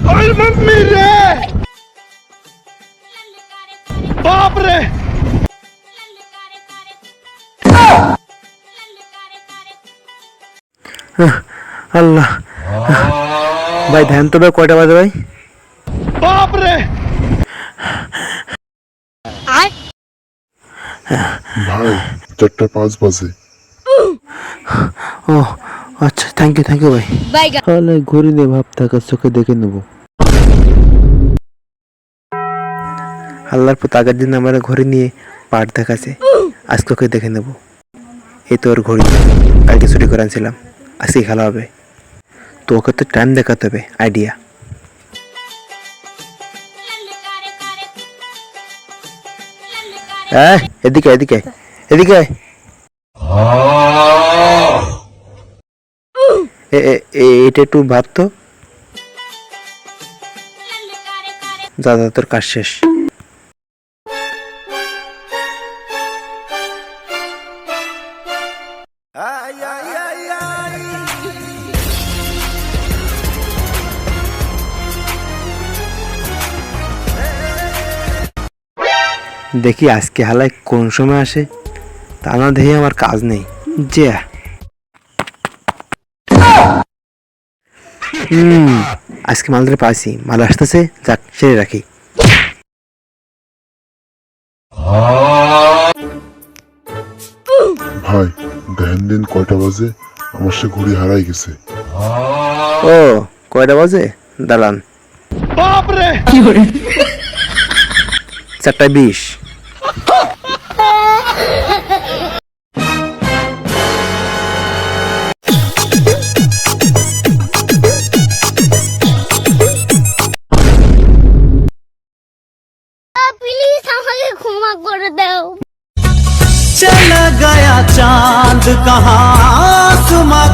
ओए मम्मी रे बाप रे আল্লাহ ভাই ধ্যান তো ভাই কয়টা বাজে ভাই? बाप रे ভাই 4:05 বাজে। ও আচ্ছা, থ্যাংক ইউ ভাই। তাহলে ঘড়ি দিয়ে ভাব থাকার চোখে দেখে নেবো। আল্লাহর পর আগের দিন আমার ঘড়ি নিয়ে পাট দেখাছে, আজ তোকে দেখে নেবো। এই তোর ঘড়ি, কালকে চুরি করে আনছিলাম, আজকে খেলা হবে। তোকে তো টাইম দেখাতে হবে, আইডিয়া। হ্যাঁ এদিকে এদিকে এদিকে এটা একটু ভাব তো। দাদা তোর কাজ শেষ। দেখি আজকে হালায় কোন সময় আসে, তা না দেখি আমার কাজ নেই যে। আজকে মালদের পাইছি, মাল আসতেছে, যাক সেরে রাখি। ভাই ধ্যান দিন কয়টা বাজে, আমার সে ঘড়ি হারাই গেছে। ও কয়টা বাজে দাঁড়ান। बाप रे 4:20। प्लीज আমাকে ক্ষমা করে দাও। चला गया चांद कहाँ आसमां